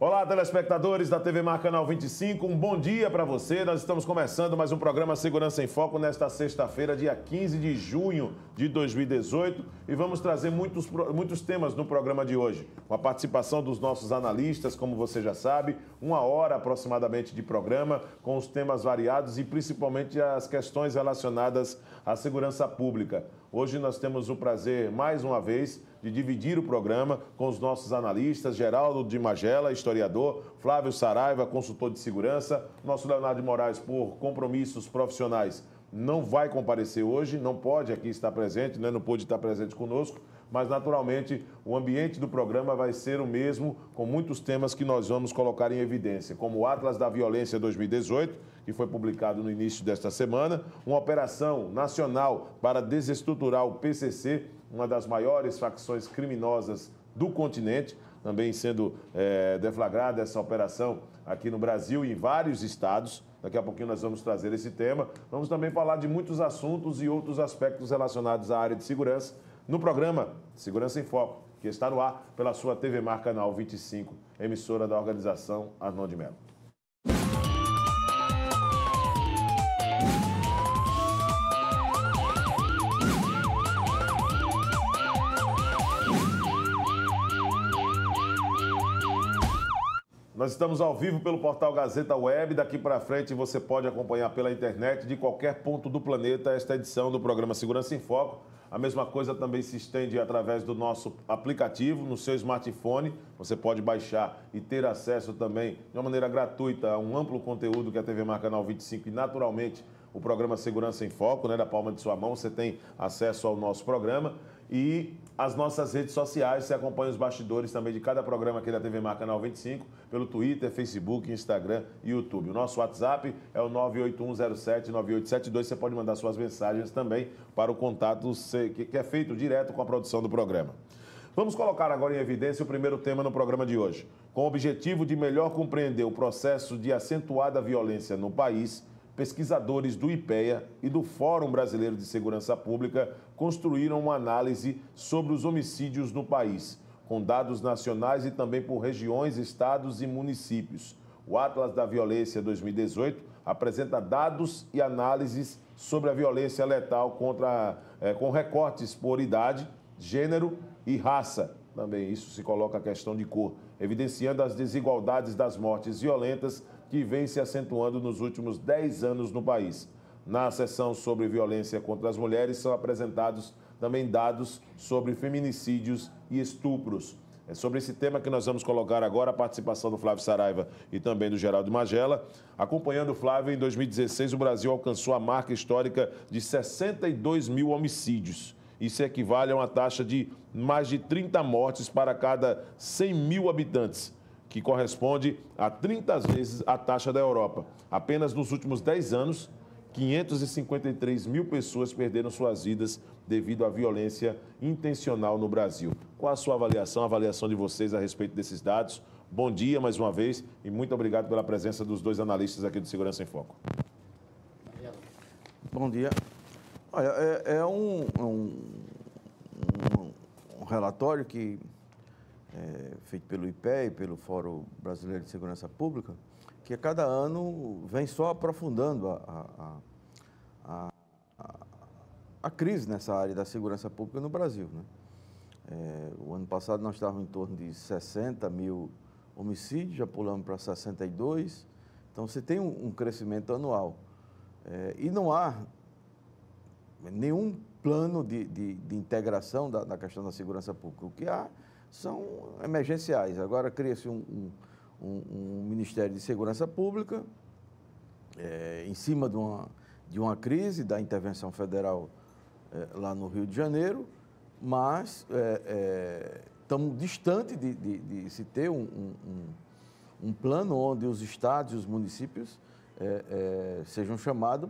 Olá, telespectadores da TV Mar Canal 25, um bom dia para você. Nós estamos começando mais um programa Segurança em Foco nesta sexta-feira, dia 15 de junho de 2018, e vamos trazer muitos temas no programa de hoje, com a participação dos nossos analistas, como você já sabe, 1 hora aproximadamente de programa, com os temas variados e principalmente as questões relacionadas à segurança pública. Hoje nós temos o prazer, mais uma vez, de dividir o programa com os nossos analistas, Geraldo de Magela, historiador, Flávio Saraiva, consultor de segurança, nosso Leonardo de Moraes, por compromissos profissionais, não vai comparecer hoje, não pode aqui estar presente, né? Não pôde estar presente conosco, mas naturalmente o ambiente do programa vai ser o mesmo, com muitos temas que nós vamos colocar em evidência, como o Atlas da Violência 2018, que foi publicado no início desta semana, uma operação nacional para desestruturar o PCC, uma das maiores facções criminosas do continente, também sendo deflagrada essa operação aqui no Brasil e em vários estados. Daqui a pouquinho nós vamos trazer esse tema. Vamos também falar de muitos assuntos e outros aspectos relacionados à área de segurança no programa Segurança em Foco, que está no ar pela sua TV Mar Canal 25, emissora da organização Arnon de Mello. Nós estamos ao vivo pelo portal Gazeta Web. Daqui para frente você pode acompanhar pela internet de qualquer ponto do planeta esta edição do programa Segurança em Foco. A mesma coisa também se estende através do nosso aplicativo no seu smartphone. Você pode baixar e ter acesso também de uma maneira gratuita a um amplo conteúdo que a TV Mar Canal 25 e naturalmente o programa Segurança em Foco, né, da palma de sua mão, você tem acesso ao nosso programa. E as nossas redes sociais, você acompanha os bastidores também de cada programa aqui da TV Mar Canal 25, pelo Twitter, Facebook, Instagram e YouTube. O nosso WhatsApp é o 981079872. Você pode mandar suas mensagens também para o contato que é feito direto com a produção do programa. Vamos colocar agora em evidência o primeiro tema no programa de hoje. Com o objetivo de melhor compreender o processo de acentuada violência no país, pesquisadores do IPEA e do Fórum Brasileiro de Segurança Pública construíram uma análise sobre os homicídios no país, com dados nacionais e também por regiões, estados e municípios. O Atlas da Violência 2018 apresenta dados e análises sobre a violência letal com recortes por idade, gênero e raça. Também isso se coloca a questão de cor, evidenciando as desigualdades das mortes violentas que vem se acentuando nos últimos 10 anos no país. Na seção sobre violência contra as mulheres são apresentados também dados sobre feminicídios e estupros. É sobre esse tema que nós vamos colocar agora a participação do Flávio Saraiva e também do Geraldo Magela. Acompanhando o Flávio, em 2016 o Brasil alcançou a marca histórica de 62 mil homicídios. Isso equivale a uma taxa de mais de 30 mortes para cada 100 mil habitantes, que corresponde a 30 vezes a taxa da Europa. Apenas nos últimos 10 anos, 553 mil pessoas perderam suas vidas devido à violência intencional no Brasil. Qual a sua avaliação, a avaliação de vocês a respeito desses dados? Bom dia mais uma vez e muito obrigado pela presença dos dois analistas aqui do Segurança em Foco. Bom dia. Olha, é um relatório que feito pelo IPEA e pelo Fórum Brasileiro de Segurança Pública, que a cada ano vem só aprofundando a crise nessa área da segurança pública no Brasil, né? O ano passado nós estávamos em torno de 60 mil homicídios, já pulamos para 62, então você tem um crescimento anual. E não há nenhum plano de integração da questão da segurança pública. O que há são emergenciais. Agora cria-se um Ministério de Segurança Pública em cima de uma crise da intervenção federal lá no Rio de Janeiro, mas estamos distantes de se ter um plano onde os estados e os municípios sejam chamados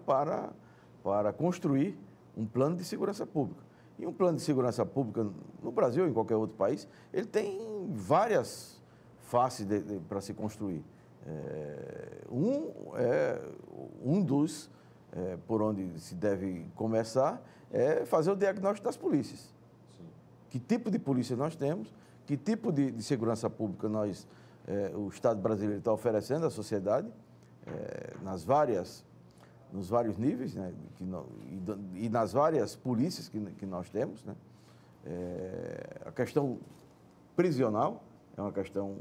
para construir um plano de segurança pública. E um plano de segurança pública, no Brasil ou em qualquer outro país, ele tem várias faces para se construir. Um dos, por onde se deve começar, é fazer o diagnóstico das polícias. Sim. Que tipo de polícia nós temos, que tipo de segurança pública nós o Estado brasileiro está oferecendo à sociedade, nos vários níveis, né, e nas várias polícias que nós temos, né. A questão prisional é uma questão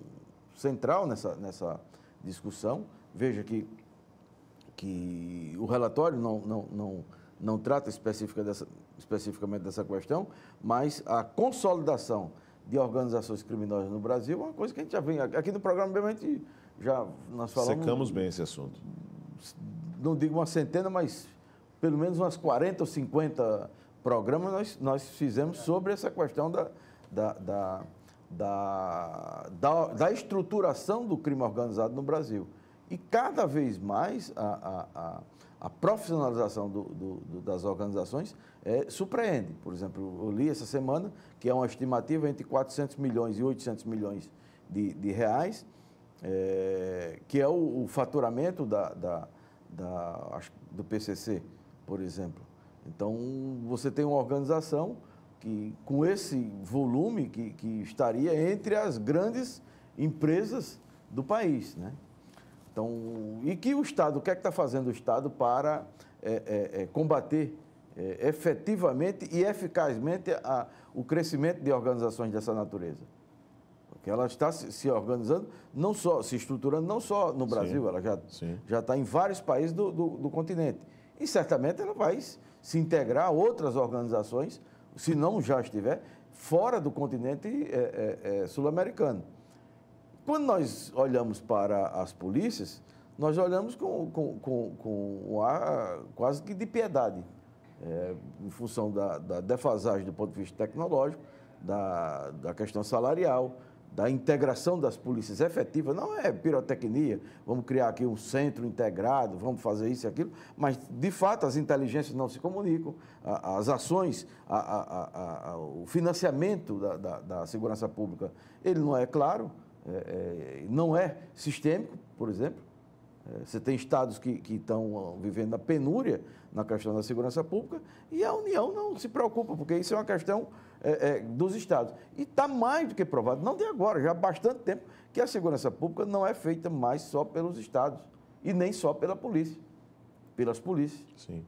central nessa discussão. Veja que o relatório não trata especificamente dessa questão, mas a consolidação de organizações criminosas no Brasil é uma coisa que a gente já vem... Aqui no programa mesmo nós falamos... Secamos bem esse assunto. Não digo uma centena, mas pelo menos umas 40 ou 50 programas nós fizemos sobre essa questão da estruturação do crime organizado no Brasil. E cada vez mais a profissionalização das organizações surpreende. Por exemplo, eu li essa semana que é uma estimativa entre 400 milhões e 800 milhões de reais, que é o faturamento do PCC, por exemplo. Então, você tem uma organização que, com esse volume, que estaria entre as grandes empresas do país, né? Então, e que o Estado, o que é que está fazendo o Estado para combater efetivamente e eficazmente o crescimento de organizações dessa natureza? Porque ela está se organizando, não só, se estruturando, não só no Brasil, ela já está em vários países do continente. E certamente ela vai se integrar a outras organizações, se não já estiver, fora do continente sul-americano. Quando nós olhamos para as polícias, nós olhamos com um ar quase que de piedade, em função da defasagem do ponto de vista tecnológico, da questão salarial, da integração das polícias efetivas. Não é pirotecnia, vamos criar aqui um centro integrado, vamos fazer isso e aquilo, mas, de fato, as inteligências não se comunicam, as ações, o financiamento da segurança pública, ele não é claro, não é sistêmico, por exemplo. Você tem estados que estão vivendo a penúria na questão da segurança pública e a União não se preocupa, porque isso é uma questão dos estados. E está mais do que provado, não de agora, já há bastante tempo, que a segurança pública não é feita mais só pelos estados e nem só pela polícia, pelas polícias. Sim.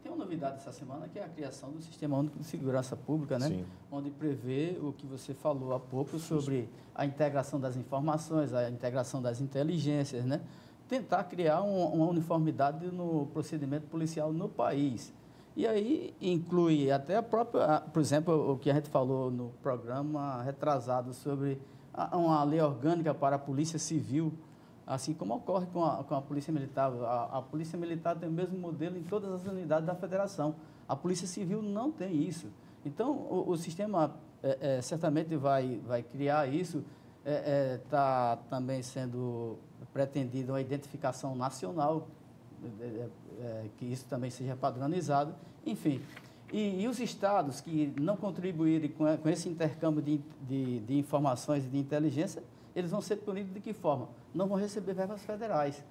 Tem uma novidade essa semana, que é a criação do Sistema Único de Segurança Pública, né? Sim. Onde prevê o que você falou há pouco sobre a integração das informações, a integração das inteligências, né? Tentar criar uma uniformidade no procedimento policial no país. E aí inclui até a própria, por exemplo, o que a gente falou no programa retrasado sobre uma lei orgânica para a Polícia Civil, assim como ocorre com a Polícia Militar. A Polícia Militar tem o mesmo modelo em todas as unidades da Federação. A Polícia Civil não tem isso. Então, o sistema certamente vai criar isso. Está também sendo pretendido uma identificação nacional, que isso também seja padronizado. Enfim, e os estados que não contribuírem com esse intercâmbio de informações e de inteligência, eles vão ser punidos de que forma? Não vão receber verbas federais.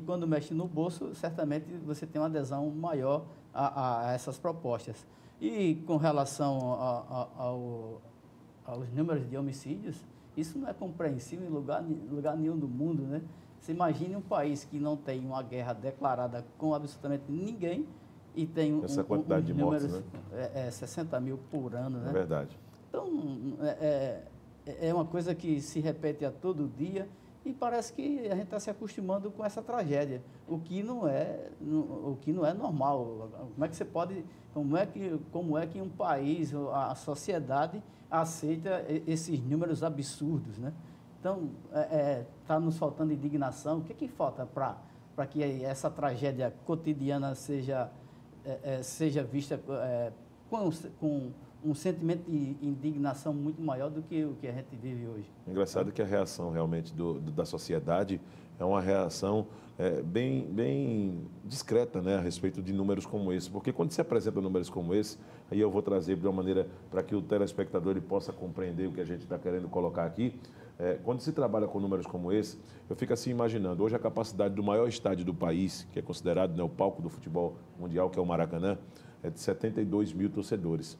Quando mexe no bolso, certamente você tem uma adesão maior a essas propostas. E com relação aos números de homicídios, isso não é compreensível em lugar nenhum do mundo, né? Você imagine um país que não tem uma guerra declarada com absolutamente ninguém e tem essa quantidade de mortes, números, né? 60 mil por ano, né? É verdade. Então, é uma coisa que se repete a todo dia e parece que a gente está se acostumando com essa tragédia, o que não é normal. Como é que você pode, como é que um país, a sociedade aceita esses números absurdos, né? Então, está nos faltando indignação. O que falta para que essa tragédia cotidiana seja vista com um sentimento de indignação muito maior do que o que a gente vive hoje? Engraçado que a reação realmente da sociedade é uma reação bem discreta, né, a respeito de números como esse. Porque quando se apresenta números como esse, aí eu vou trazer de uma maneira para que o telespectador ele possa compreender o que a gente está querendo colocar aqui. Quando se trabalha com números como esse, eu fico assim imaginando, hoje a capacidade do maior estádio do país, que é considerado, né, o palco do futebol mundial, que é o Maracanã, é de 72 mil torcedores.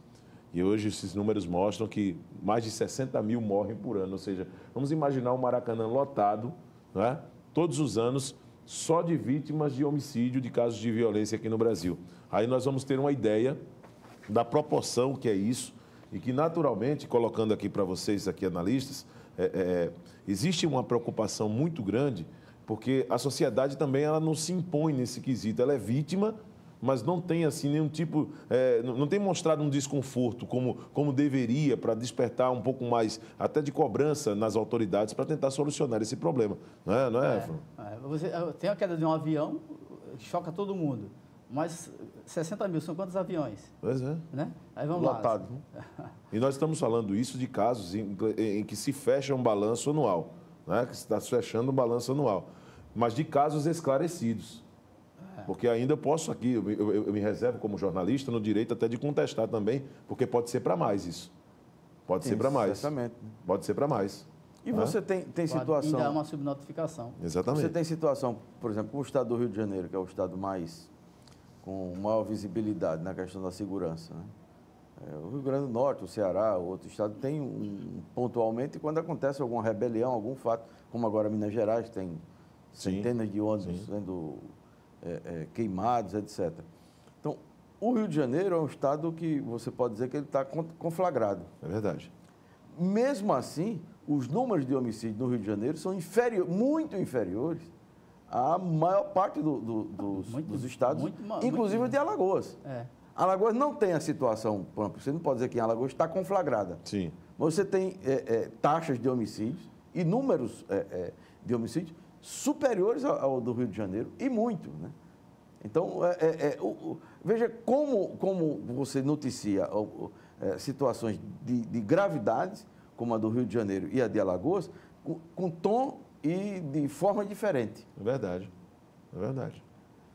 E hoje esses números mostram que mais de 60 mil morrem por ano. Ou seja, vamos imaginar o Maracanã lotado, não é? Todos os anos, só de vítimas de homicídio, de casos de violência aqui no Brasil. Aí nós vamos ter uma ideia da proporção que é isso e que, naturalmente, colocando aqui para vocês, aqui analistas, existe uma preocupação muito grande, porque a sociedade também ela não se impõe nesse quesito. Ela é vítima, mas não tem assim nenhum tipo, não tem mostrado um desconforto como deveria, para despertar um pouco mais até de cobrança nas autoridades para tentar solucionar esse problema. Não é, Efraim? Você tem a queda de um avião, choca todo mundo, mas 60 mil são quantos aviões? Pois é. Né? Aí vamos Lotado. lá. E nós estamos falando isso de casos em que se fecha um balanço anual, né? Que se está se fechando um balanço anual, mas de casos esclarecidos. Porque ainda eu posso aqui, eu me reservo como jornalista no direito até de contestar também, porque pode ser para mais isso. Pode ser para mais. Certamente. Pode ser para mais. E você tem situação... Ainda há uma subnotificação. Exatamente. Você tem situação, por exemplo, com o estado do Rio de Janeiro, que é o estado com maior visibilidade na questão da segurança, né? O Rio Grande do Norte, o Ceará, o outro estado tem pontualmente, quando acontece alguma rebelião, algum fato, como agora Minas Gerais, tem centenas de ônibus sendo queimados, etc. Então, o Rio de Janeiro é um estado que você pode dizer que ele está conflagrado. É verdade. Mesmo assim, os números de homicídio no Rio de Janeiro são muito inferiores à maior parte dos estados, inclusive o de Alagoas. Alagoas não tem a situação, você não pode dizer que em Alagoas está conflagrada. Sim. Mas você tem taxas de homicídios e números de homicídios superiores ao do Rio de Janeiro, e muito, né? Então, veja como você noticia situações de gravidades, como a do Rio de Janeiro e a de Alagoas, com tom e de forma diferente. É verdade. É verdade.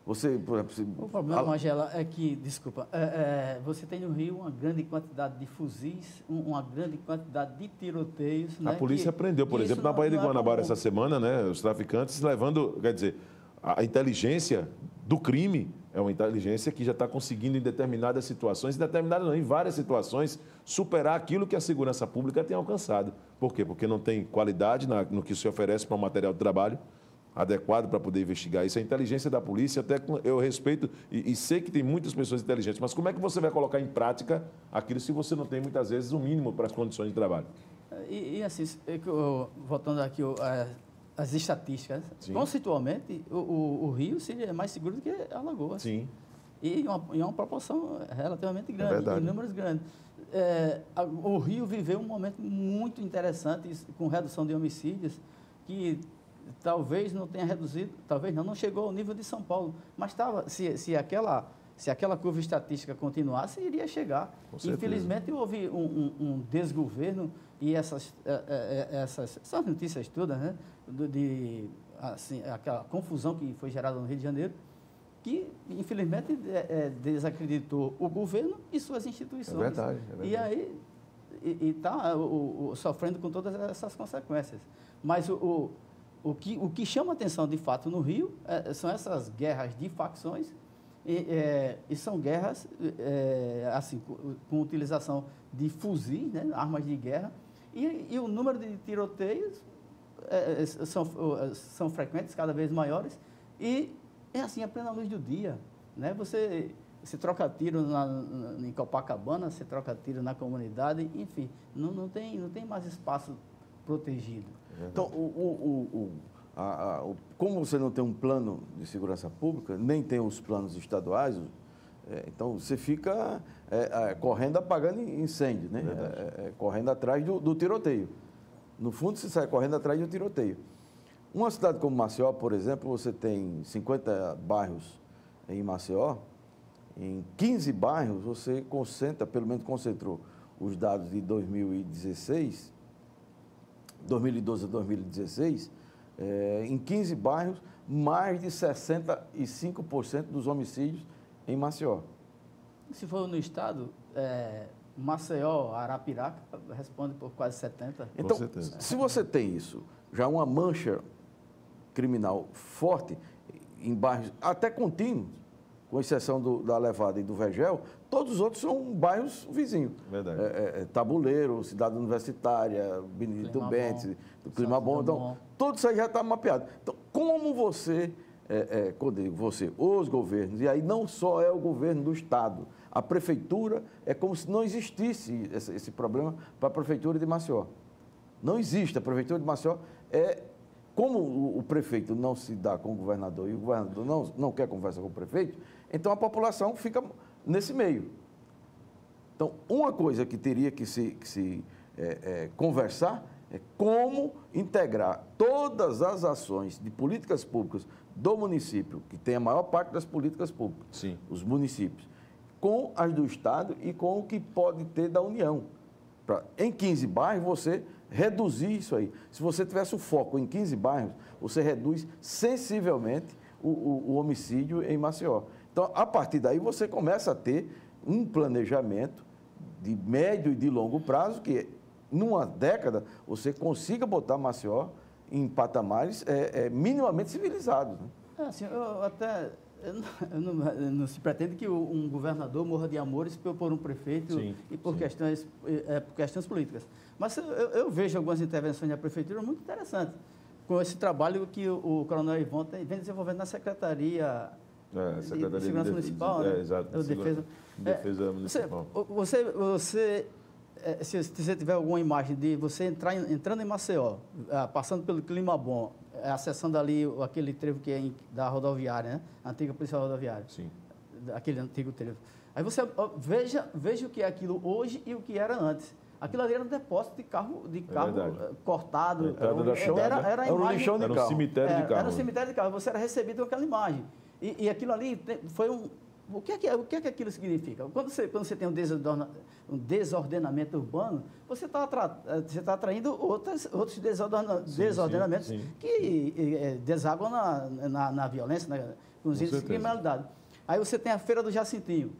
Você, por exemplo... O problema, Magela, é que, desculpa, você tem no Rio uma grande quantidade de fuzis, uma grande quantidade de tiroteios. A polícia prendeu, por exemplo, na Baía de Guanabara essa semana, né, os traficantes levando, quer dizer, a inteligência do crime é uma inteligência que já está conseguindo em determinadas situações, em várias situações, superar aquilo que a segurança pública tem alcançado. Por quê? Porque não tem qualidade no que se oferece para o material de trabalho adequado para poder investigar isso. A inteligência da polícia, até eu respeito e sei que tem muitas pessoas inteligentes, mas como é que você vai colocar em prática aquilo se você não tem, muitas vezes, o mínimo para as condições de trabalho? E assim, voltando aqui as estatísticas, Sim. Conceitualmente, o Rio seria mais seguro do que Alagoas. Sim. E uma proporção relativamente grande, verdade. em números grandes. O Rio viveu um momento muito interessante com redução de homicídios, que talvez não tenha reduzido, talvez não chegou ao nível de São Paulo, mas se aquela curva estatística continuasse, iria chegar. Infelizmente, houve um desgoverno e essas notícias todas, né, aquela confusão que foi gerada no Rio de Janeiro, que, infelizmente, desacreditou o governo e suas instituições. É verdade. E aí está sofrendo com todas essas consequências. Mas o que chama atenção, de fato, no Rio são essas guerras de facções, e são guerras assim, com utilização de fuzis, né, armas de guerra, e o número de tiroteios são frequentes, cada vez maiores, e é assim, a plena luz do dia, né? Você troca tiro em Copacabana, você troca tiro na comunidade, enfim, não tem mais espaço protegido. Então, como você não tem um plano de segurança pública, nem tem os planos estaduais, então você fica correndo, apagando incêndio, né? Correndo atrás do tiroteio. No fundo, você sai correndo atrás do tiroteio. Uma cidade como Maceió, por exemplo, você tem 50 bairros em Maceió, em 15 bairros você pelo menos concentrou os dados de 2016, 2012 a 2016, em 15 bairros, mais de 65% dos homicídios em Maceió. Se for no estado, Maceió, Arapiraca, responde por quase 70%. Então, se você tem isso, já uma mancha criminal forte, em bairros até contínuos, com exceção da Levada e do Vergel, todos os outros são bairros vizinhos. Verdade. Tabuleiro, Cidade Universitária, Benedito Bentes, do Clima Bom. Então, tudo isso aí já está mapeado. Então, como você, quando eu digo você, os governos, e aí não só é o governo do Estado, a prefeitura é como se não existisse esse problema para a prefeitura de Maceió. Não existe. A prefeitura de Maceió como o prefeito não se dá com o governador e o governador não quer conversa com o prefeito, então a população fica nesse meio. Então, uma coisa que teria que se conversar é como integrar todas as ações de políticas públicas do município, que tem a maior parte das políticas públicas, sim, os municípios, com as do Estado e com o que pode ter da União. Em 15 bairros, você reduzir isso aí. Se você tivesse o foco em 15 bairros, você reduz sensivelmente o homicídio em Maceió. Então, a partir daí, você começa a ter um planejamento de médio e de longo prazo, que numa década você consiga botar Maceió em patamares minimamente civilizados. Né? Assim, não se pretende que um governador morra de amores por um prefeito, sim, e por questões políticas. Mas eu vejo algumas intervenções da prefeitura muito interessantes, com esse trabalho que o Coronel Ivon vem desenvolvendo na Secretaria de Segurança Municipal, né? Exato. Defesa Municipal. Se você tiver alguma imagem de você entrando em Maceió, passando pelo Clima Bom, acessando ali aquele trevo que é da rodoviária, né? A antiga polícia rodoviária. Sim. Aquele antigo trevo. Aí você veja o que é aquilo hoje e o que era antes. Aquilo ali era um depósito de carro cortado. Era um lixão de carro. Era um cemitério de carro. Era um cemitério de carro. Você era recebido com aquela imagem. E aquilo ali foi um... O que é que aquilo significa? Quando você tem um desordenamento urbano, você está atraindo outros desordenamentos, sim, que desaguam na violência, nos índices de criminalidade. Aí você tem a Feira do Jacintinho.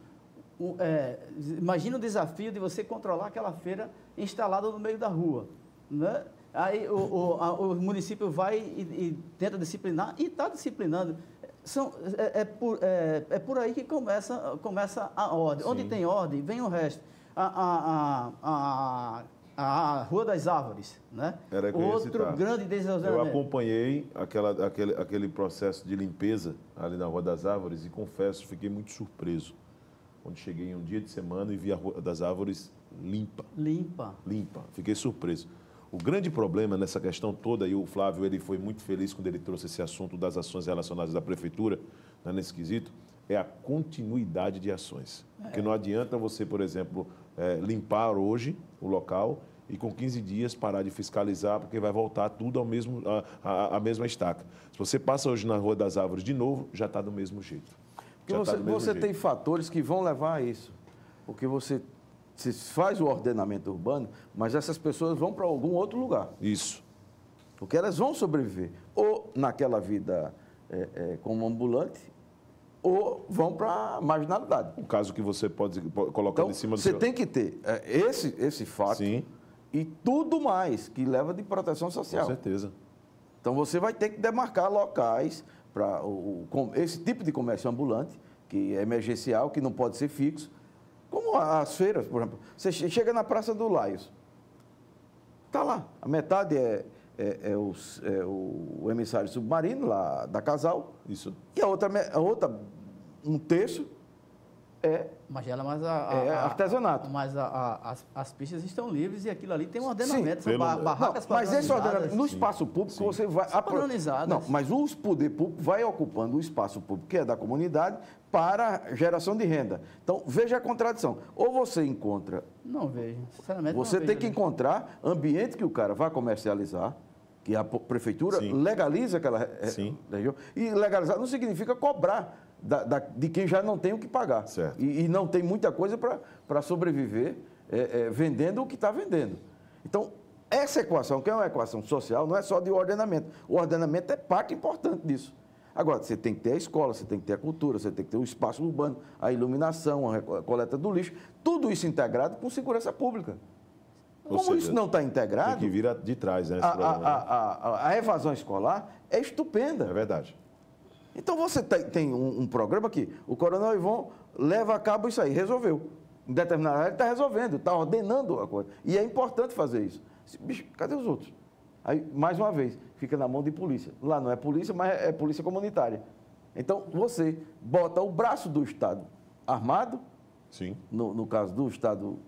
Imagina o desafio de você controlar aquela feira instalada no meio da rua. Né? Aí o município vai e tenta disciplinar, e está disciplinando. É por aí que começa a ordem. Sim. Onde tem ordem, vem o resto. A Rua das Árvores, né? Outro grande desordenamento. Eu acompanhei aquele processo de limpeza ali na Rua das Árvores e confesso, fiquei muito surpreso quando cheguei em um dia de semana e vi a Rua das Árvores limpa. Fiquei surpreso. O grande problema nessa questão toda, e o Flávio ele foi muito feliz quando ele trouxe esse assunto das ações relacionadas da Prefeitura, né, nesse quesito, é a continuidade de ações. Porque não adianta você, por exemplo, limpar hoje o local e com 15 dias parar de fiscalizar, porque vai voltar tudo à mesma estaca. Se você passa hoje na Rua das Árvores de novo, já está do mesmo jeito. Você tem fatores que vão levar a isso. Porque você faz o ordenamento urbano, mas essas pessoas vão para algum outro lugar. Isso. Porque elas vão sobreviver. Ou naquela vida como ambulante, ou vão para a marginalidade. O caso que você pode colocar então, em cima do você tem que ter esse fato. Sim. E tudo mais que leva de proteção social. Com certeza. Então, você vai ter que demarcar locais para esse tipo de comércio ambulante, que é emergencial, que não pode ser fixo. Como as feiras, por exemplo. Você chega na Praça do Laios, está lá. A metade é o emissário submarino, lá da Casal. Isso. E a outra um terço, mas artesanato. Mas as pistas estão livres e aquilo ali tem um ordenamento. Sim, são barracas mas esse ordenamento, no espaço público, sim, você vai... Não, mas o poder público vai ocupando o espaço público, que é da comunidade, para geração de renda. Então, veja a contradição. Ou você encontra... Não vejo, sinceramente. Você tem que encontrar ambiente que o cara vai comercializar, que a prefeitura, sim, legaliza aquela região. E legalizar não significa cobrar de quem já não tem o que pagar. Certo. E não tem muita coisa para sobreviver vendendo o que está vendendo. Então, essa equação, que é uma equação social, não é só de ordenamento. O ordenamento é parte importante disso. Agora, você tem que ter a escola, você tem que ter a cultura, você tem que ter o espaço urbano, a iluminação, a coleta do lixo, tudo isso integrado com segurança pública. Como isso não está integrado... Tem que vir de trás, né? A evasão escolar é estupenda. É verdade. Então você tem um programa que o Coronel Ivon leva a cabo isso aí, resolveu. Em determinada área ele está resolvendo, está ordenando a coisa. E é importante fazer isso. Bicho, cadê os outros? Aí, mais uma vez, fica na mão de polícia. Lá não é polícia, mas é polícia comunitária. Então, você bota o braço do Estado armado, sim, no caso do Estado,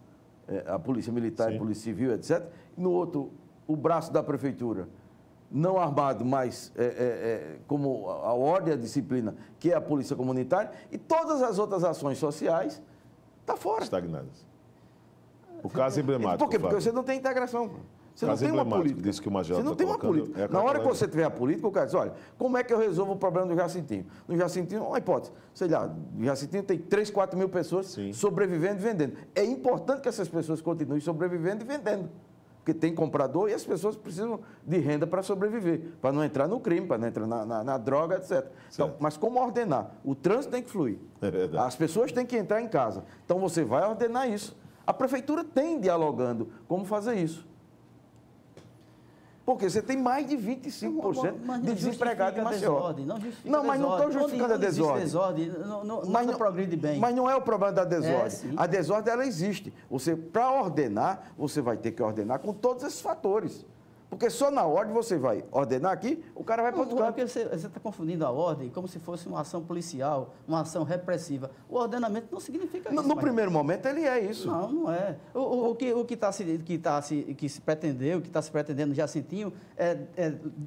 a Polícia Militar, sim, a Polícia Civil, etc. No outro, o braço da Prefeitura, não armado, mas como a ordem e a disciplina, que é a Polícia Comunitária, e todas as outras ações sociais, está fora. Estagnadas. O caso emblemático. Por quê? Porque Flávio, você não tem integração. Você não caso tem uma emblemático política. disso que o Major Você não está tem uma colocando, política. Na hora que você tiver a política, o cara diz, olha, como é que eu resolvo o problema do Jacintinho? No Jacintinho, uma hipótese, sei lá, o Jacintinho tem 3, 4 mil pessoas sim, sobrevivendo e vendendo. É importante que essas pessoas continuem sobrevivendo e vendendo. Porque tem comprador e as pessoas precisam de renda para sobreviver, para não entrar no crime, para não entrar na droga, etc. Então, mas como ordenar? O trânsito tem que fluir. É verdade. As pessoas têm que entrar em casa. Então, você vai ordenar isso. A prefeitura tem dialogando como fazer isso. Porque você tem mais de 25% de desempregado em Maceió. Não, mas não estou justificando a desordem. Mas não progride bem. Mas não é o problema da desordem. A desordem, ela existe. Para ordenar, você vai ter que ordenar com todos esses fatores. Porque só na ordem você vai ordenar aqui, o cara vai para outro canto. Você está confundindo a ordem como se fosse uma ação policial, uma ação repressiva. O ordenamento não significa isso. No primeiro momento, ele é isso. Não, não é. O que se pretendendo já Jacintinho é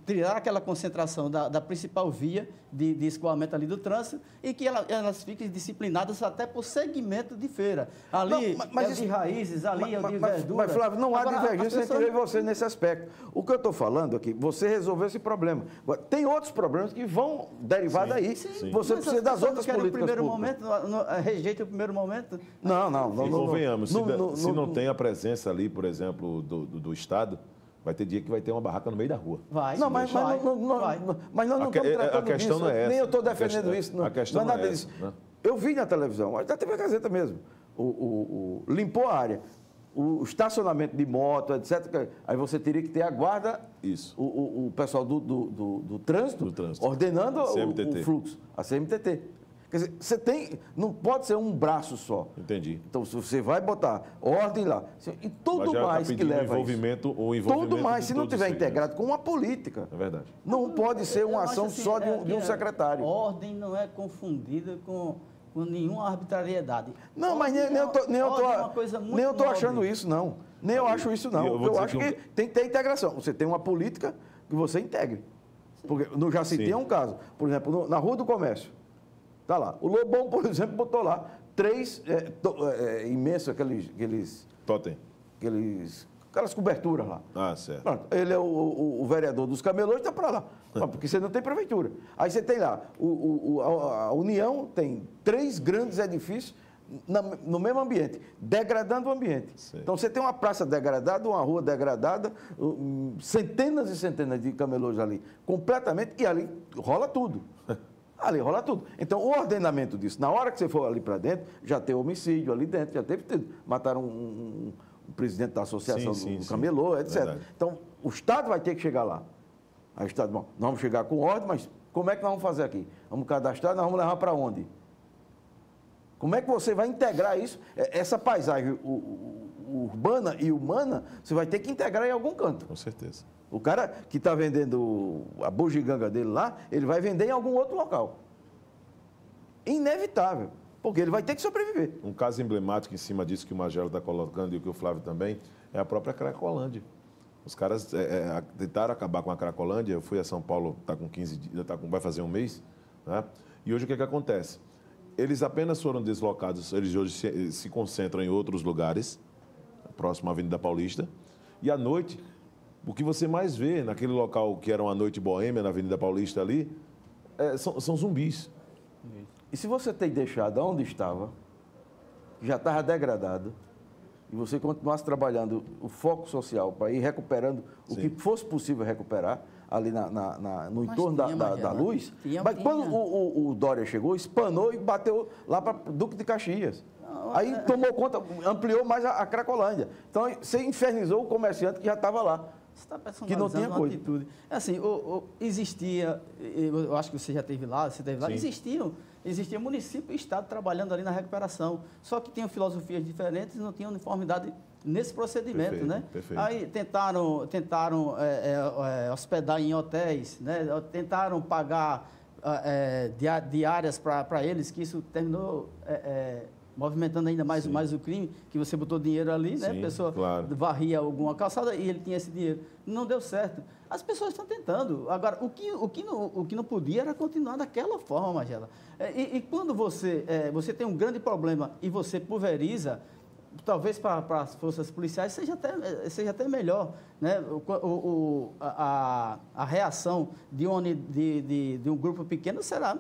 tirar aquela concentração da principal via de escoamento ali do trânsito e que elas fiquem disciplinadas até por segmento de feira. Ali é de raízes, ali é de verdura. Mas, Flávio, não há divergência entre eu e você nesse aspecto. O que eu estou falando aqui, você resolveu esse problema. Agora, tem outros problemas que vão derivar daí. Sim. Você precisa das outras políticas públicas. Rejeita o primeiro momento. Não. Convenhamos, se não tem a presença ali, por exemplo, do Estado, vai ter dia que vai ter uma barraca no meio da rua. Vai. Não, mas nós não estamos tratando a questão disso. Não é essa. Nem eu estou defendendo isso. Não, a questão não é nada é disso. essa, né? Eu vi na televisão, da TV Gazeta mesmo, limpou a área. O estacionamento de moto, etc. Aí você teria que ter a guarda, isso. O pessoal do trânsito, ordenando o fluxo, a CMTT. Quer dizer, você tem, não pode ser um braço só. Entendi. Então, você vai botar ordem lá. E tudo mais que leva o envolvimento tudo mais, se não tiver integrado com uma política. É verdade. Não pode ser uma ação assim, só de um secretário. Ordem não é confundida com nenhuma arbitrariedade. Não, mas nem eu estou achando isso, não. Nem eu acho isso, não. Eu acho que tem que ter integração. Você tem uma política que você integre. Porque no Jacintinho é um caso. Por exemplo, na Rua do Comércio. Está lá. O Lobão, por exemplo, botou lá 3 imensos, aqueles... Totem. Aquelas coberturas lá. Ah, certo. Pronto. Ele é o vereador dos camelôs, está para lá. Porque você não tem prefeitura. Aí você tem lá, a União tem 3 grandes edifícios no mesmo ambiente, degradando o ambiente. Sei. Então você tem uma praça degradada, uma rua degradada, centenas e centenas de camelôs ali, completamente, e ali rola tudo. Ali rola tudo. Então, o ordenamento disso, na hora que você for ali para dentro, já tem homicídio ali dentro, já teve tudo. Mataram o presidente da associação do camelô, etc. Verdade. Então, o Estado vai ter que chegar lá. Aí o Estado, bom, nós vamos chegar com ordem, mas como é que nós vamos fazer aqui? Vamos cadastrar, nós vamos levar para onde? Como é que você vai integrar isso? Essa paisagem urbana e humana, você vai ter que integrar em algum canto. Com certeza. O cara que está vendendo a bugiganga dele lá, ele vai vender em algum outro local. Inevitável, porque ele vai ter que sobreviver. Um caso emblemático em cima disso que o Magelo está colocando e o que o Flávio também, é a própria Cracolândia. Os caras tentaram acabar com a Cracolândia. Eu fui a São Paulo, está com 15 dias, vai fazer um mês, né? E hoje o que acontece? Eles apenas foram deslocados, eles hoje se concentram em outros lugares, próximo à Avenida Paulista, e à noite, o que você mais vê naquele local que era uma noite boêmia, na Avenida Paulista ali, são zumbis. E se você tem deixado onde estava, já estava degradado, e você continuasse trabalhando o foco social para ir recuperando o que fosse possível recuperar, ali no entorno da luz, mas quando o Dória chegou, espanou e bateu lá para Duque de Caxias. Aí tomou conta, ampliou mais a Cracolândia. Então, você infernizou o comerciante que já estava lá. Você está personalizando que não tinha uma atitude. Assim, existia, eu acho que você já esteve lá, existia município e Estado trabalhando ali na recuperação, só que tinham filosofias diferentes e não tinham uniformidade nesse procedimento, perfeito, né? Perfeito. Aí tentaram hospedar em hotéis, né? Tentaram pagar diárias para eles, que isso terminou movimentando ainda mais o crime, que você botou dinheiro ali, né? A pessoa varria alguma calçada e ele tinha esse dinheiro. Não deu certo. As pessoas estão tentando. Agora, o que não podia era continuar daquela forma, Magela. E quando você tem um grande problema e você pulveriza, talvez para as forças policiais seja até melhor, né? A reação de um grupo pequeno será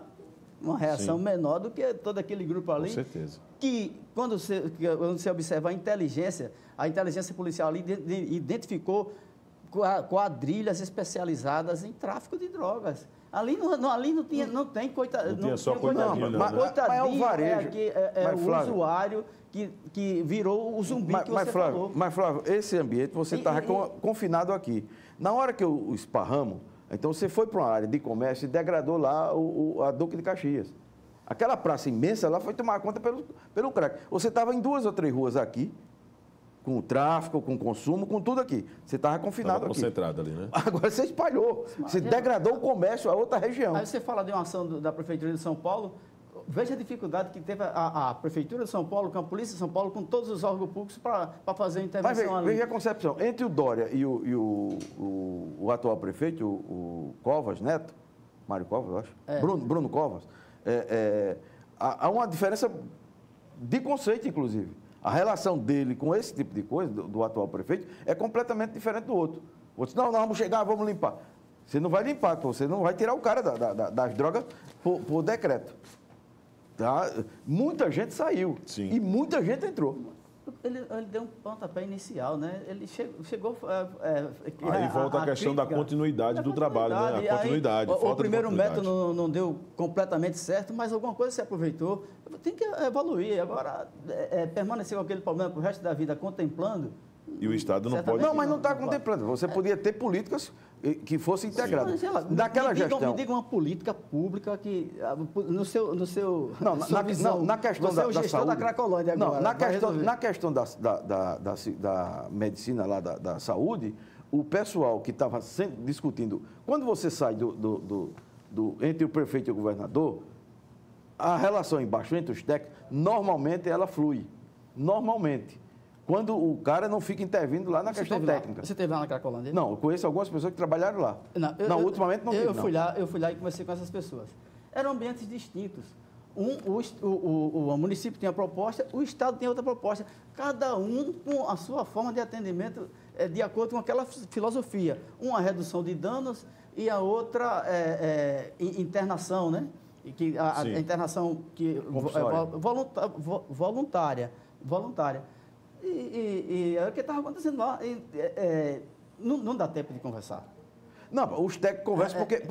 uma reação menor do que todo aquele grupo ali. Com certeza. Que quando você observa a inteligência policial ali identificou quadrilhas especializadas em tráfico de drogas. Ali não tem coitadinho. Não tinha só coitadinho, não. Mas coitadinho é o varejo. O usuário que virou o zumbi que você falou. Mas, Flávio, esse ambiente você estava confinado aqui. Na hora que o esparramos, então você foi para uma área de comércio e degradou lá a Duque de Caxias. Aquela praça imensa lá foi tomar conta pelo crack. Você estava em 2 ou 3 ruas aqui, com o tráfico, com o consumo, com tudo aqui. Você estava confinado aqui. Concentrado ali, né? Agora você espalhou. Você degradou o comércio a outra região. Aí você fala de uma ação da Prefeitura de São Paulo. Veja a dificuldade que teve a Prefeitura de São Paulo, com a Polícia de São Paulo, com todos os órgãos públicos para fazer a intervenção ali. Veja a concepção. Entre o Dória e o atual prefeito, o Covas Neto, Mário Covas, eu acho, Bruno Covas, há uma diferença de conceito, inclusive. A relação dele com esse tipo de coisa, do atual prefeito, é completamente diferente do outro. O outro, não, nós vamos chegar, vamos limpar. Você não vai limpar, você não vai tirar o cara das drogas por decreto. Tá? Muita gente saiu. Sim. E muita gente entrou. Ele deu um pontapé inicial, né? Ele chegou... Aí volta a questão da continuidade do trabalho, né? A continuidade. O primeiro método não deu completamente certo, mas alguma coisa se aproveitou. Tem que evoluir. Agora, permanecer com aquele problema para o resto da vida contemplando... E o Estado não pode... Não, mas não está contemplando. Você podia ter políticas que fossem integradas. Naquela gestão... Me diga uma política pública que... No seu não, na questão você é o gestor da Cracolândia agora. Não, na questão da medicina lá, da saúde, o pessoal que estava sempre discutindo... Quando você sai entre o prefeito e o governador, a relação embaixo entre os técnicos, normalmente ela flui. Normalmente. Quando o cara não fica intervindo lá na questão técnica. Você esteve lá na Cracolândia? Não, eu conheço algumas pessoas que trabalharam lá. Ultimamente não tive, eu fui lá e conversei com essas pessoas. Eram ambientes distintos. O município tinha proposta, o Estado tinha outra proposta. Cada um com a sua forma de atendimento de acordo com aquela filosofia. Uma redução de danos e a outra internação, né? A internação voluntária. E é o que estava acontecendo lá. Não dá tempo de conversar. Não, os técnicos conversam porque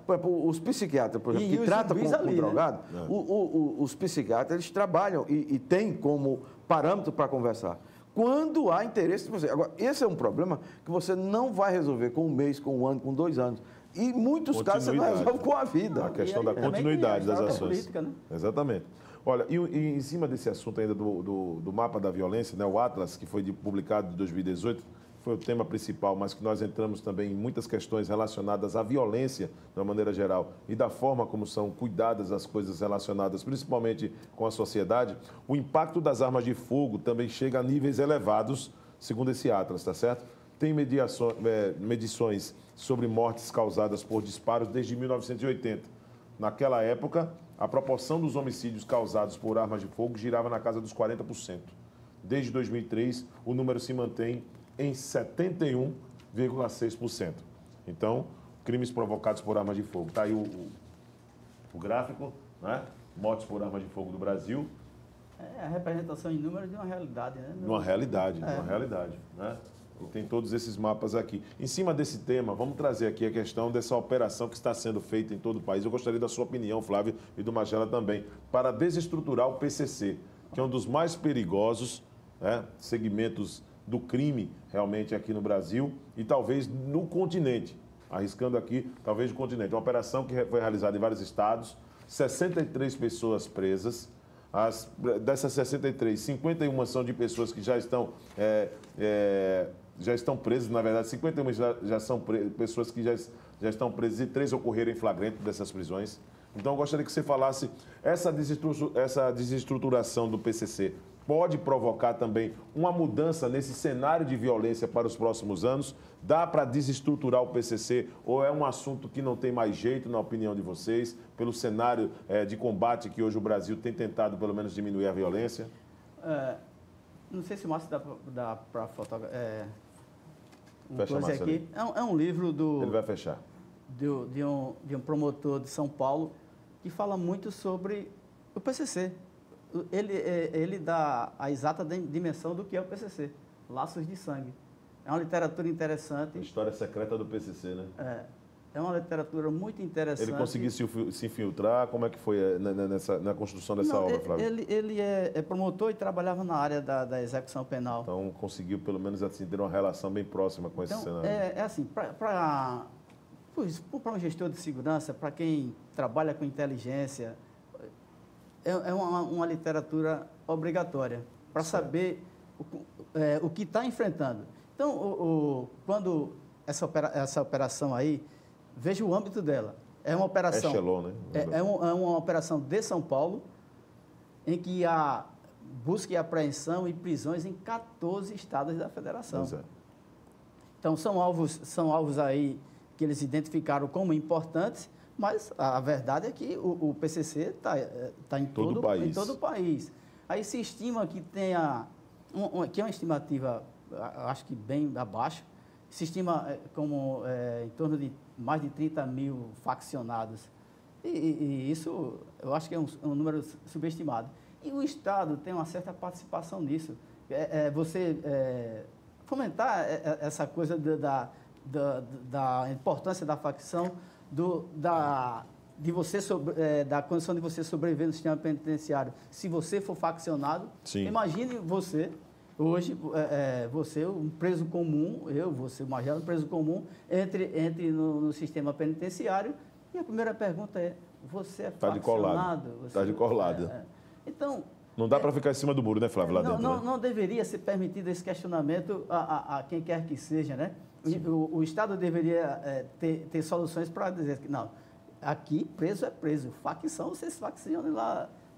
por exemplo, os psiquiatras, por exemplo, que tratam com drogado, né? Os psiquiatras, eles trabalham e têm como parâmetro para conversar. Quando há interesse de você. Agora, esse é um problema que você não vai resolver com 1 mês, com 1 ano, com 2 anos. E em muitos casos você não resolve com a vida. A questão da continuidade das ações. Política, né? Exatamente. Olha, e em cima desse assunto ainda do mapa da violência, né, o Atlas, que foi publicado em 2018, foi o tema principal, mas que nós entramos também em muitas questões relacionadas à violência, de uma maneira geral, e da forma como são cuidadas as coisas relacionadas, principalmente com a sociedade. O impacto das armas de fogo também chega a níveis elevados, segundo esse Atlas, tá certo? Tem medições sobre mortes causadas por disparos desde 1980. Naquela época, a proporção dos homicídios causados por armas de fogo girava na casa dos 40%. Desde 2003, o número se mantém em 71,6%. Então, crimes provocados por armas de fogo. Está aí o gráfico, né? Mortes por armas de fogo do Brasil. É a representação em números de uma realidade, né? Uma realidade, né? E tem todos esses mapas aqui. Em cima desse tema, vamos trazer aqui a questão dessa operação que está sendo feita em todo o país. Eu gostaria da sua opinião, Flávio, e do Magela também, para desestruturar o PCC, que é um dos mais perigosos, né, segmentos do crime realmente aqui no Brasil e talvez no continente, arriscando aqui, talvez no continente. Uma operação que foi realizada em vários estados, 63 pessoas presas. Dessas 63, 51 são de pessoas que já estão presas, na verdade, 51 já são pessoas que já estão presas e 3 ocorreram em flagrante dessas prisões. Então, eu gostaria que você falasse, essa desestruturação do PCC pode provocar também uma mudança nesse cenário de violência para os próximos anos? Dá para desestruturar o PCC ou é um assunto que não tem mais jeito, na opinião de vocês, pelo cenário de combate que hoje o Brasil tem tentado, pelo menos, diminuir a violência? Não sei se o Márcio dá para fotografar. Fecha, Márcio, aqui. É um livro do... Ele vai fechar. De um promotor de São Paulo que fala muito sobre o PCC. Ele dá a exata dimensão do que é o PCC, Laços de Sangue. É uma literatura interessante. A história secreta do PCC, né? É uma literatura muito interessante. Ele conseguiu se infiltrar? Como é que foi na construção dessa obra, Flávio? Ele é promotor e trabalhava na área da execução penal. Então, conseguiu, pelo menos, assim, ter uma relação bem próxima com esse cenário. Assim, para um gestor de segurança, para quem trabalha com inteligência, é uma literatura obrigatória para saber o que está enfrentando. Então, quando essa operação aí, veja o âmbito dela. É uma operação... Echelon, né? É uma operação de São Paulo, em que há busca e apreensão e prisões em 14 estados da federação. Então, são alvos aí que eles identificaram como importantes, mas a verdade é que o PCC está em todo o país. Aí se estima que tenha, que é uma estimativa, acho que bem abaixo, se estima como em torno de mais de 30 mil faccionados. E isso, eu acho que é um número subestimado. E o Estado tem uma certa participação nisso. Você fomentar essa coisa da importância da facção, da condição de você sobreviver no sistema penitenciário. Se você for faccionado, sim, imagine você, hoje, você, um preso comum, você, o Magela, um preso comum, entre no sistema penitenciário, e a primeira pergunta é, você é faccionado? Está de colado. Então... Não dá para ficar em cima do muro, né, Flávio, lá dentro? Não deveria ser permitido esse questionamento a quem quer que seja, né? O Estado deveria ter soluções para dizer que, não, aqui preso é preso, facção, vocês faccionam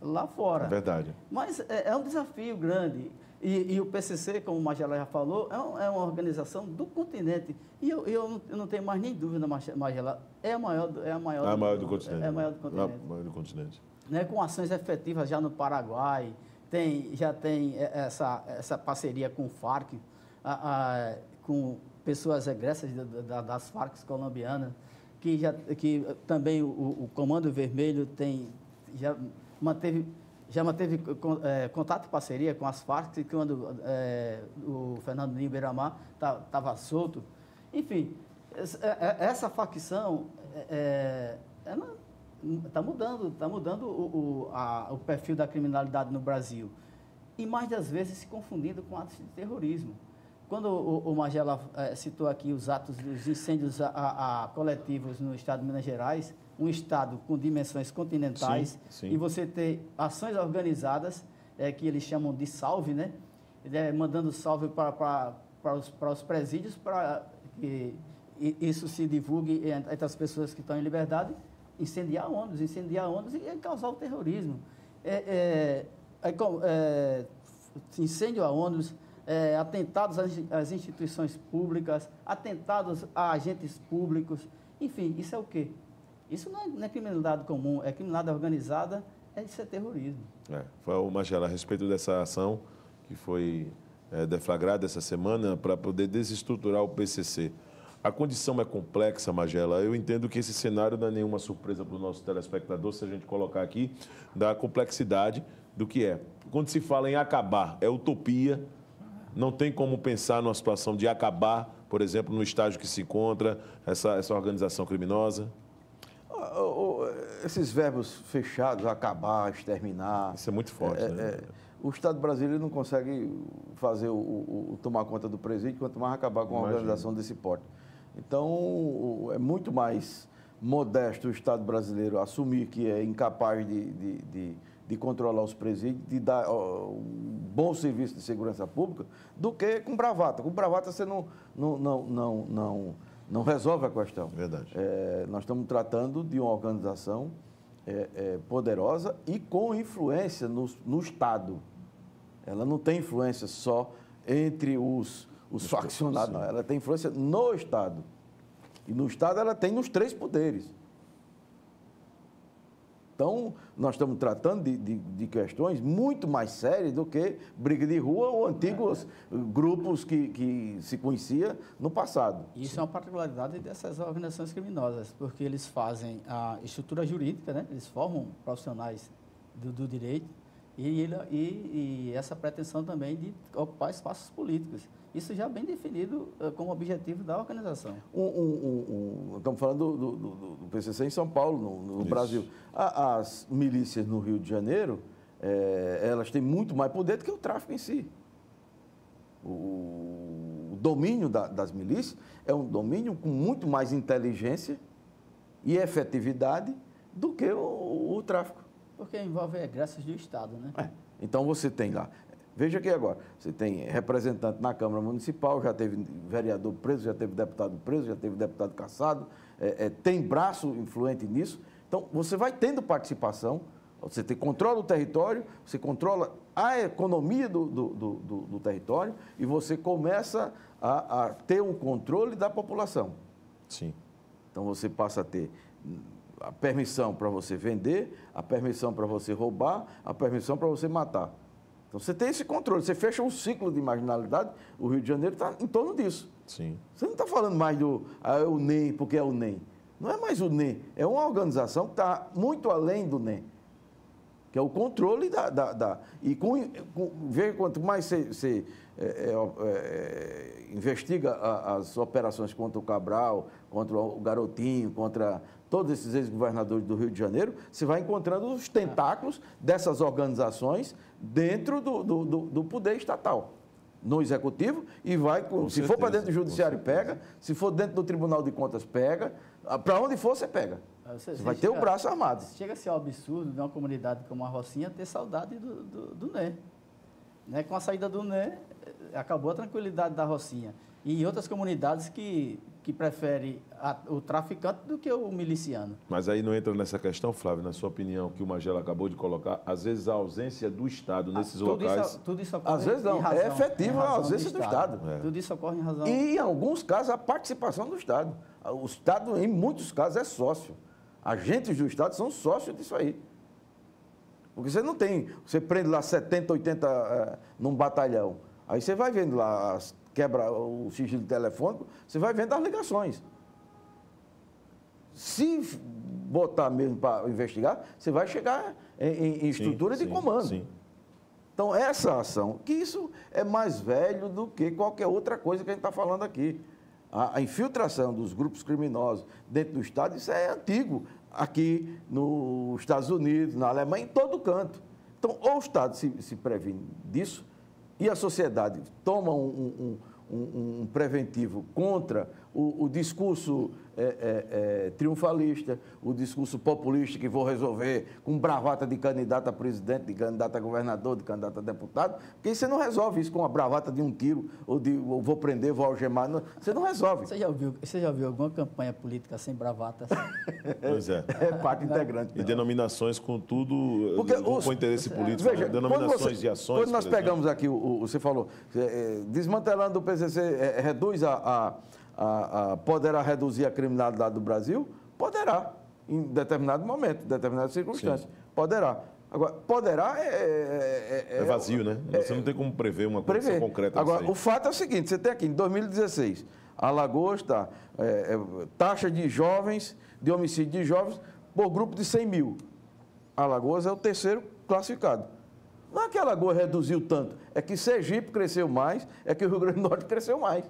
lá fora. É verdade. Mas é um desafio grande. E o PCC, como o Magela já falou, é uma organização do continente. E eu não tenho mais nem dúvida, Magela, é a maior do continente. É a maior do continente. A maior do continente. Né, com ações efetivas já no Paraguai, já tem essa parceria com o FARC, com pessoas egressas das FARC colombianas, que também o Comando Vermelho já manteve contato e parceria com as FARC quando o Fernando Nino Beiramar estava solto. Enfim, essa facção está mudando o perfil da criminalidade no Brasil. E mais das vezes se confundindo com atos de terrorismo. Quando o Magela citou aqui os incêndios coletivos no estado de Minas Gerais, um estado com dimensões continentais, sim. E você ter ações organizadas, que eles chamam de salve, né? Mandando salve para os presídios, para que isso se divulgue entre as pessoas que estão em liberdade, incendiar ônibus e causar o terrorismo. Incêndio a ônibus, atentados às instituições públicas, atentados a agentes públicos, enfim, isso é o quê? Isso não é criminalidade comum, é criminalidade organizada, isso é terrorismo. Foi o Magela a respeito dessa ação que foi deflagrada essa semana para poder desestruturar o PCC. A condição é complexa, Magela. Eu entendo que esse cenário não é nenhuma surpresa para o nosso telespectador, se a gente colocar aqui, da complexidade do que é. Quando se fala em acabar, é utopia, não tem como pensar numa situação de acabar, por exemplo, no estágio que se encontra essa organização criminosa. Esses verbos fechados, acabar, exterminar... Isso é muito forte, né? o Estado brasileiro não consegue fazer tomar conta do presídio, quanto mais acabar com a organização desse porte. Então, é muito mais modesto o Estado brasileiro assumir que é incapaz de controlar os presídios, de dar um bom serviço de segurança pública, do que com bravata. Com bravata você não resolve a questão. Verdade. Nós estamos tratando de uma organização poderosa e com influência no Estado. Ela não tem influência só entre os faccionados, não. Ela tem influência no Estado. E no Estado ela tem nos 3 poderes. Então, nós estamos tratando de questões muito mais sérias do que briga de rua ou antigos grupos que se conhecia no passado. Isso é uma particularidade dessas organizações criminosas, porque eles fazem a estrutura jurídica, né? Eles formam profissionais do direito e essa pretensão também de ocupar espaços políticos. Isso já é bem definido como objetivo da organização. Estamos falando do PCC em São Paulo, no Brasil. As milícias no Rio de Janeiro, elas têm muito mais poder do que o tráfico em si. O domínio das milícias é um domínio com muito mais inteligência e efetividade do que o tráfico. Porque envolve egressos do Estado, né? Então você tem lá. Veja aqui agora, você tem representante na Câmara Municipal, já teve vereador preso, já teve deputado preso, já teve deputado cassado, tem braço influente nisso. Então, você vai tendo participação, você controla o território, você controla a economia do território e você começa a ter um controle da população. Sim. Então, você passa a ter a permissão para você vender, a permissão para você roubar, a permissão para você matar. Então, você tem esse controle, você fecha um ciclo de marginalidade, o Rio de Janeiro está em torno disso. Sim. Você não está falando mais é o NEM, porque é o NEM. Não é mais o NEM, é uma organização que está muito além do NEM, que é o controle e veja, quanto mais você investiga as operações contra o Cabral, contra o Garotinho, contra todos esses ex-governadores do Rio de Janeiro, você vai encontrando os tentáculos dessas organizações dentro do poder estatal, no executivo, e vai, se for para dentro do judiciário, pega, se for dentro do Tribunal de Contas, pega, para onde for, você pega. Você vai ter o braço armado. Chega-se ao absurdo de uma comunidade como a Rocinha ter saudade do NEM. Né? Com a saída do NEM, acabou a tranquilidade da Rocinha. E outras comunidades que preferem o traficante do que o miliciano. Mas aí não entra nessa questão, Flávio, na sua opinião, que o Magela acabou de colocar, às vezes a ausência do Estado nesses locais... Tudo isso ocorre às vezes não, é efetiva a ausência do Estado. Tudo isso ocorre em razão... E, em alguns casos, a participação do Estado. O Estado, em muitos casos, é sócio. Agentes do Estado são sócios disso aí. Porque você não tem... Você prende lá 70, 80 num batalhão. Aí você vai vendo lá, quebra o sigilo telefônico, você vai vendo as ligações. Se botar mesmo para investigar, você vai chegar em estrutura de comando. Sim. Então, essa ação, que isso é mais velho do que qualquer outra coisa que a gente está falando aqui. A infiltração dos grupos criminosos dentro do Estado, isso é antigo. Aqui nos Estados Unidos, na Alemanha, em todo canto. Então, ou o Estado se previne disso, e a sociedade toma um preventivo contra o discurso triunfalista, o discurso populista que vou resolver com bravata de candidato a presidente, de candidato a governador, de candidato a deputado, porque você não resolve isso com a bravata de um tiro, ou vou prender, vou algemar, você não resolve. Você já ouviu alguma campanha política sem bravata? Pois é. É parte integrante. E denominações com tudo, com interesse político, veja, denominações de ações. Quando nós pegamos aqui, você falou, desmantelando o PCC, reduz poderá reduzir a criminalidade do Brasil? Poderá, em determinado momento, em determinadas circunstâncias. Sim. Poderá. Agora, poderá é vazio, né? Você não tem como prever uma coisa concreta. Agora, o fato é o seguinte, você tem aqui, em 2016, Alagoas está taxa de jovens, de homicídio de jovens, por grupo de 100 mil. Alagoas é o terceiro classificado. Não é que Alagoas reduziu tanto, é que Sergipe cresceu mais, é que o Rio Grande do Norte cresceu mais.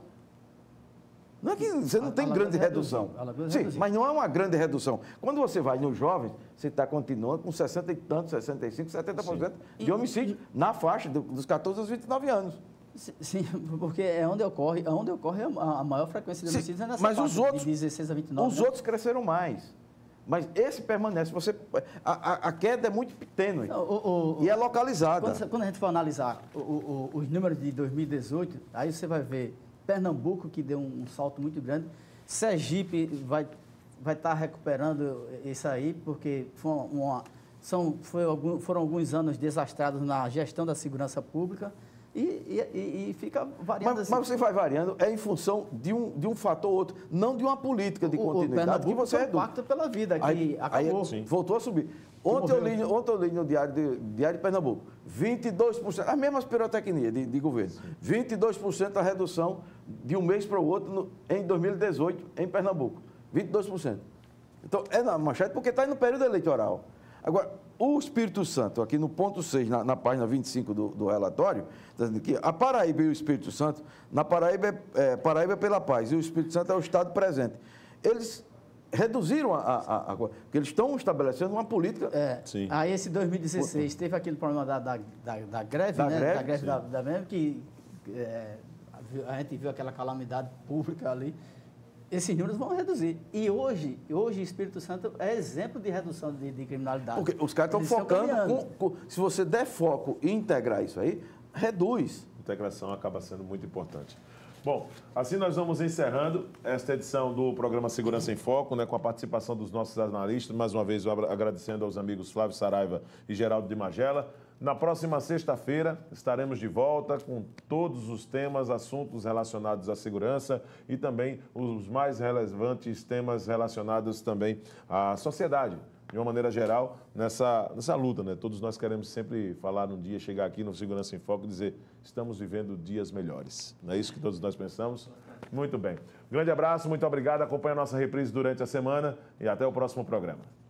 Não é que você não tem grande redução. Sim, mas não é uma grande redução. Quando você vai nos jovens, você está continuando com 60 e tantos, 65, 70% de homicídio na faixa dos 14 aos 29 anos. Sim, porque é onde ocorre a maior frequência de homicídios, é nessa mas faixa os outros, de 16 a 29. Os outros cresceram mais. Mas esse permanece. A queda é muito pequena e é localizada. Quando a gente for analisar os números de 2018, aí você vai ver Pernambuco, que deu um salto muito grande. Sergipe vai estar recuperando isso aí, porque foram alguns anos desastrados na gestão da segurança pública. E fica variando mas você vai variando em função de um fator ou outro, não de uma política de continuidade que você reduz. Pacto pela vida, que acabou. Voltou a subir. Ontem eu li no Diário de Pernambuco, 22%, as mesmas pirotecnias de governo, 22% a redução de um mês para o outro em 2018 em Pernambuco, 22%. Então, é na manchete porque está no período eleitoral. Agora, o Espírito Santo, aqui no ponto 6, na página 25 do relatório, está dizendo que a Paraíba e o Espírito Santo, na Paraíba Paraíba pela paz e o Espírito Santo é o Estado presente. Eles reduziram porque eles estão estabelecendo uma política... Aí esse 2016 teve aquele problema da greve, da greve da MEM, que a gente viu aquela calamidade pública ali. Esses números vão reduzir. E hoje o Espírito Santo é exemplo de redução de criminalidade. Porque os caras estão focando, se você der foco e integrar isso aí, reduz. A integração acaba sendo muito importante. Bom, assim nós vamos encerrando esta edição do programa Segurança em Foco, com a participação dos nossos analistas. Mais uma vez, agradecendo aos amigos Flávio Saraiva e Geraldo de Magela. Na próxima sexta-feira estaremos de volta com todos os temas, assuntos relacionados à segurança e também os mais relevantes temas relacionados também à sociedade, de uma maneira geral, nessa luta, né? Todos nós queremos sempre falar num dia, chegar aqui no Segurança em Foco e dizer, estamos vivendo dias melhores. Não é isso que todos nós pensamos? Muito bem. Grande abraço, muito obrigado. Acompanhe a nossa reprise durante a semana e até o próximo programa.